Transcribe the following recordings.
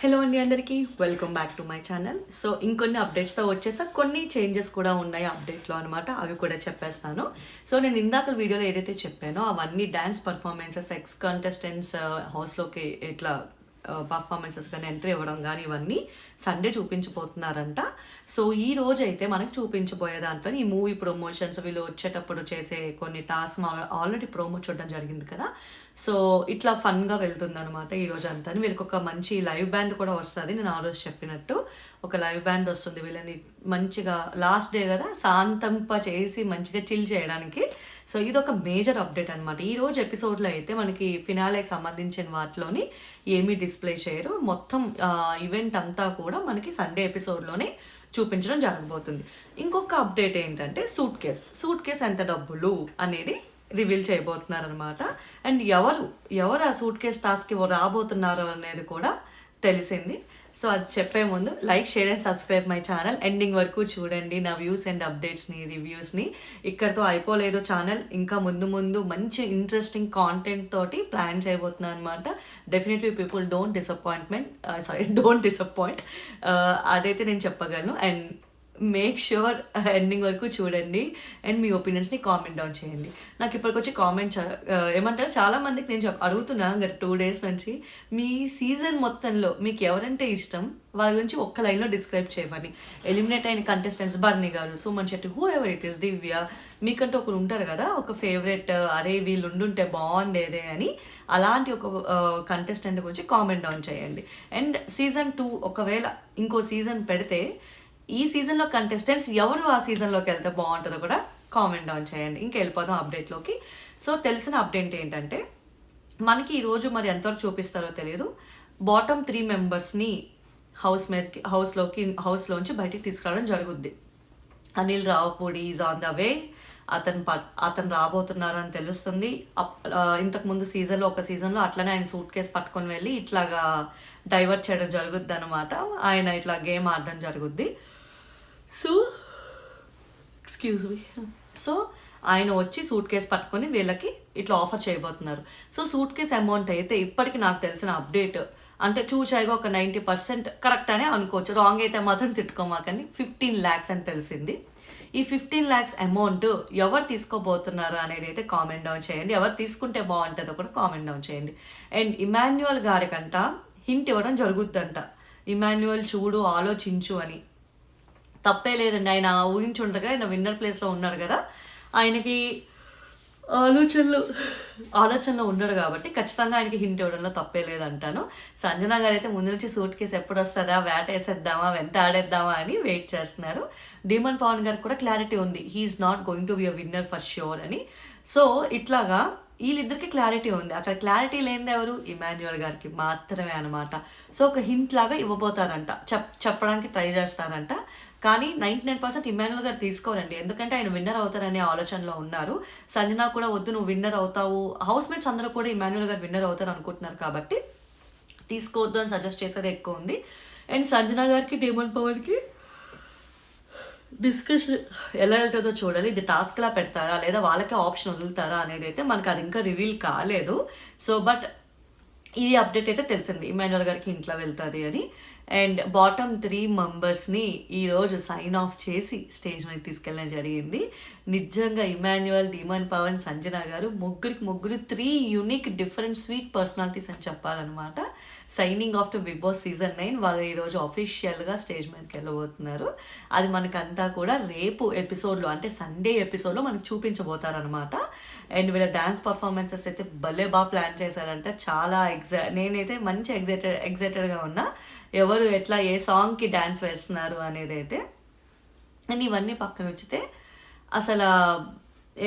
Hello అండి అందరికీ welcome back to my channel. So ఇంకొన్ని అప్డేట్స్తో వచ్చేసా, కొన్ని చేంజెస్ కూడా ఉన్నాయి అప్డేట్లో అనమాట. అవి కూడా చెప్పేస్తాను. సో నేను ఇందాక వీడియోలో ఏదైతే చెప్పానో అవన్నీ డ్యాన్స్ పర్ఫార్మెన్సెస్, ఎక్స్ కంటెస్టెంట్స్ హౌస్లోకి ఇట్లా పర్ఫార్మెన్సెస్ కానీ ఎంట్రీ ఇవ్వడం కానీ ఇవన్నీ సండే చూపించబోతున్నారంట. సో ఈ రోజు అయితే మనకి చూపించబోయే దాంట్లో ఈ మూవీ ప్రమోషన్స్ వీళ్ళు వచ్చేటప్పుడు చేసే కొన్ని టాస్క్ ఆల్రెడీ ప్రోమో చూడడం జరిగింది కదా. సో ఇట్లా ఫన్గా వెళ్తుంది అనమాట ఈరోజు అంతా. వీళ్ళకి ఒక మంచి లైవ్ బ్యాండ్ కూడా వస్తుంది. నేను ఆ రోజు చెప్పినట్టు ఒక లైవ్ బ్యాండ్ వస్తుంది వీళ్ళని మంచిగా లాస్ట్ డే కదా శాంతంప చేసి మంచిగా చిల్ చేయడానికి. సో ఇది ఒక మేజర్ అప్డేట్ అనమాట. ఈరోజు ఎపిసోడ్లో అయితే మనకి ఫినాలేకి సంబంధించిన వాటిలోని ఏమీ డిస్ప్లే చేయరు. మొత్తం ఈవెంట్ అంతా కూడా మనకి సండే ఎపిసోడ్లోనే చూపించడం జరగబోతుంది. ఇంకొక అప్డేట్ ఏంటంటే సూట్ కేస్ ఎంత డబ్బులు అనేది రివీల్ చేయబోతున్నారు అనమాట. అండ్ ఎవరు ఆ సూట్ కేస్ టాస్క్ రాబోతున్నారు అనేది కూడా తెలిసింది. సో అది చెప్పే ముందు like, share and subscribe my channel. Ending వరకు చూడండి నా వ్యూస్ అండ్ అప్డేట్స్ని, రివ్యూస్ని. ఇక్కడతో అయిపోలేదు ఛానల్. ఇంకా ముందు మంచి ఇంట్రెస్టింగ్ కాంటెంట్ తోటి ప్లాన్ చేయబోతున్నాను అనమాట. Definitely people don't disappoint. అదైతే నేను చెప్పగలను. అండ్ మేక్ ష్యూర్ ఎండింగ్ వరకు చూడండి అండ్ మీ ఒపీనియన్స్ని కామెంట్ డౌన్ చేయండి. నాకు ఇప్పటికొచ్చి కామెంట్ ఏమంటారు చాలామందికి నేను అడుగుతున్నాను గత 2 days నుంచి, మీ సీజన్ మొత్తంలో మీకు ఎవరంటే ఇష్టం వాళ్ళ గురించి ఒక్క లైన్లో డిస్క్రైబ్ చేయమని. ఎలిమినేట్ అయిన కంటెస్టెంట్స్ బర్నీ గారు, Suman Shetty, whoever it is, Divya, మీకంటూ ఒకరు ఉంటారు కదా ఒక ఫేవరెట్, అరే వీళ్ళు ఉండుంటే బాగుండేదే అని. అలాంటి ఒక కంటెస్టెంట్ గురించి కామెంట్ డౌన్ చేయండి. అండ్ సీజన్ 2 ఒకవేళ ఇంకో సీజన్ పెడితే ఈ సీజన్లో కంటెస్టెంట్స్ ఎవరు ఆ సీజన్లోకి వెళ్తే బాగుంటుందో కూడా కామెంట్ డౌన్ చేయండి. ఇంకా వెళ్ళిపోదాం అప్డేట్లోకి. సో తెలిసిన అప్డేట్ ఏంటంటే మనకి ఈరోజు మరి ఎంతవరకు చూపిస్తారో తెలియదు. బాటమ్ 3 మెంబర్స్ని హౌస్లోంచి బయటికి తీసుకురావడం జరుగుద్ది. Anil Ravipudi is on the way. అతను రాబోతున్నారని తెలుస్తుంది. ఇంతకుముందు ఒక సీజన్లో అట్లనే ఆయన సూట్ కేసు పట్టుకొని వెళ్ళి ఇట్లాగా డైవర్ట్ చేయడం జరుగుద్ది అనమాట. ఆయన ఇట్లా గేమ్ ఆడడం జరుగుద్ది. సో ఆయన వచ్చి సూట్ కేసు పట్టుకొని వీళ్ళకి ఇట్లా ఆఫర్ చేయబోతున్నారు. సో సూట్ కేసు అమౌంట్ అయితే ఇప్పటికి నాకు తెలిసిన అప్డేట్ అంటే చూచాయిగా ఒక 90% కరెక్ట్ అనే అనుకోవచ్చు. రాంగ్ అయితే మాత్రం తిట్టుకోమాకండి. 15 lakhs అని తెలిసింది. ఈ 15 lakhs అమౌంట్ ఎవరు తీసుకోబోతున్నారు అనేది అయితే కామెంట్ డౌన్ చేయండి. ఎవరు తీసుకుంటే బాగుంటుందో కూడా కామెంట్ డౌన్ చేయండి. అండ్ ఇమాన్యుయల్ గారికంట హింట్ ఇవ్వడం జరుగుద్దంట. ఇమాన్యుయల్ చూడు, ఆలోచించు అని. తప్పే లేదండి. ఆయన ఊహించుండగా ఆయన విన్నర్ ప్లేస్లో ఉన్నాడు కదా, ఆయనకి ఆలోచనలో ఉన్నాడు కాబట్టి ఖచ్చితంగా ఆయనకి హింట్ ఇవ్వడంలో తప్పే లేదంటాను. సంజన గారు అయితే ముందు నుంచి సూట్ కేసు ఎప్పుడు వస్తుందా, వేటేసేద్దామా, వెంట ఆడేద్దామా అని వెయిట్ చేస్తున్నారు. డీమన్ పవన్ గారికి కూడా క్లారిటీ ఉంది, he is not going to be a winner for sure అని. సో ఇట్లాగా వీళ్ళిద్దరికి క్లారిటీ ఉంది. అక్కడ క్లారిటీ లేనిది ఎవరు, ఇమాన్యుయల్ గారికి మాత్రమే అనమాట. సో ఒక హింట్ లాగా ఇవ్వబోతారంట, చెప్పడానికి ట్రై చేస్తారంట. కానీ 99% ఇమాన్యుయల్ గారు తీసుకోవాలండి. ఎందుకంటే ఆయన విన్నర్ అవుతారనే ఆలోచనలో ఉన్నారు. సంజన కూడా వద్దు నువ్వు విన్నర్ అవుతావు, హౌస్ మేట్స్ అందరూ కూడా ఇమాన్యుయల్ గారు విన్నర్ అవుతారు అనుకుంటున్నారు కాబట్టి తీసుకోవద్దు అని సజెస్ట్ చేసేది ఎక్కువ ఉంది. అండ్ సంజన గారికి, డీమన్ పవర్కి డిస్కషన్ ఎలా వెళ్తుందో చూడాలి. ఇది టాస్క్లా పెడతారా లేదా వాళ్ళకే ఆప్షన్ వదులుతారా అనేది అయితే మనకు అది ఇంకా రివీల్ కాలేదు. సో బట్ ఈ అప్డేట్ అయితే తెలిసింది, ఇమాన్యుయల్ గారికి ఇంట్లో వెళ్తుంది అని. అండ్ బాటమ్ 3 మెంబర్స్ని ఈరోజు సైన్ ఆఫ్ చేసి స్టేజ్ మీద తీసుకెళ్ళడం జరిగింది. నిజంగా ఇమాన్యుయల్, డీమన్ పవన్, సంజన గారు ముగ్గురు 3 యూనిక్ డిఫరెంట్ స్వీట్ పర్సనాలిటీస్ అని చెప్పాలన్నమాట. Signing off to Bigg Boss season 9 వాళ్ళు ఈరోజు అఫీషియల్గా స్టేజ్ మీదకి వెళ్ళబోతున్నారు. అది మనకంతా కూడా రేపు ఎపిసోడ్లో అంటే సండే ఎపిసోడ్లో మనకు చూపించబోతారనమాట. అండ్ వీళ్ళ డ్యాన్స్ పర్ఫార్మెన్సెస్ అయితే భలే బాగా ప్లాన్ చేశారంటే చాలా నేనైతే మంచి ఎగ్జైటెడ్గా ఉన్నా ఎవరు ఎట్లా ఏ సాంగ్కి డ్యాన్స్ వేస్తున్నారు అనేది అయితే. అండ్ ఇవన్నీ పక్కన ఉంచితే అసలు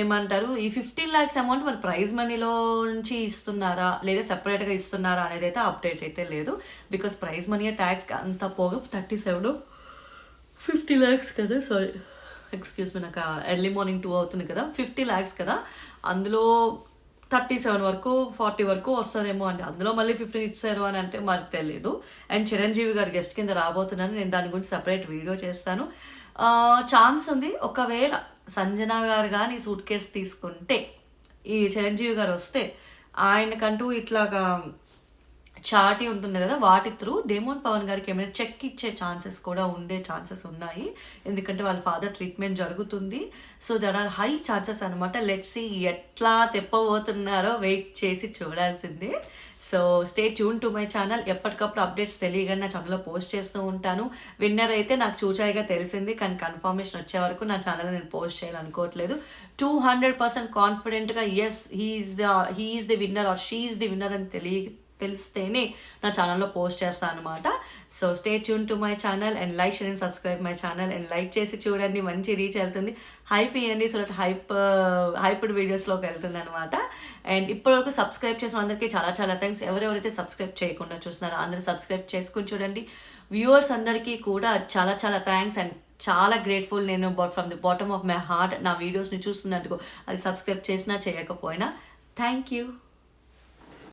ఏమంటారు, ఈ 15 lakhs అమౌంట్ మరి ప్రైజ్ మనీలో నుంచి ఇస్తున్నారా లేదా సెపరేట్గా ఇస్తున్నారా అనేది అయితే అప్డేట్ అయితే లేదు. బికాస్ ప్రైజ్ మనీ ట్యాక్స్ అంత పోగా 50 lakhs కదా, సారీ ఎక్స్క్యూజ్ మీ, నాకు ఎర్లీ మార్నింగ్ 2 అవుతుంది కదా, 50 lakhs కదా, అందులో 37 వరకు 40 వరకు వస్తుందేమో అండి. అందులో మళ్ళీ 15 ఇచ్చారు అని అంటే మాకు తెలియదు. అండ్ చిరంజీవి గారు గెస్ట్ కింద రాబోతున్నాను, నేను దాని గురించి సపరేట్ వీడియో చేస్తాను. ఛాన్స్ ఉంది ఒకవేళ సంజన గారు కానీ సూట్ కేసు తీసుకుంటే, ఈ చిరంజీవి గారు వస్తే ఆయనకంటూ ఇట్లాగా చాటి ఉంటుంది కదా, వాటి త్రూ డేమోన్ పవన్ గారికి ఏమైనా చెక్ ఇచ్చే ఛాన్సెస్ కూడా ఉండే ఛాన్సెస్ ఉన్నాయి. ఎందుకంటే వాళ్ళ ఫాదర్ ట్రీట్మెంట్ జరుగుతుంది. So there are high chances అనమాట. లెట్స్ సీ ఎట్లా తెప్పబోతున్నారో వెయిట్ చేసి చూడాల్సిందే. So stay tune to my channel. ఎప్పటికప్పుడు అప్డేట్స్ తెలియగానే నా ఛానల్లో పోస్ట్ చేస్తూ ఉంటాను. విన్నర్ అయితే నాకు చూచాయిగా తెలిసింది, కానీ కన్ఫర్మేషన్ వచ్చే వరకు నా ఛానల్ నేను పోస్ట్ చేయాలనుకోవట్లేదు. 200% కాన్ఫిడెంట్గా yes he is the winner or she is the winner అని తెలిస్తేనే నా ఛానల్లో పోస్ట్ చేస్తాను అనమాట. So stay tune to my channel and like, share and subscribe my channel and like చేసి చూడండి, మంచి రీచ్ వెళ్తుంది. హైప్ ఇవ్వండి, సో దట్ హైప్డ్ వీడియోస్లోకి వెళ్తుంది అనమాట. అండ్ ఇప్పటివరకు సబ్స్క్రైబ్ చేసిన అందరికీ చాలా చాలా థ్యాంక్స్. ఎవరెవరైతే సబ్స్క్రైబ్ చేయకుండా చూస్తున్నారో అందరూ సబ్స్క్రైబ్ చేసుకుని చూడండి. వ్యూవర్స్ అందరికీ కూడా చాలా చాలా థ్యాంక్స్ అండ్ చాలా గ్రేట్ఫుల్. నేను from the bottom of my heart నా వీడియోస్ని చూస్తున్నందుకు, అది సబ్స్క్రైబ్ చేసినా చేయకపోయినా థ్యాంక్ యూ.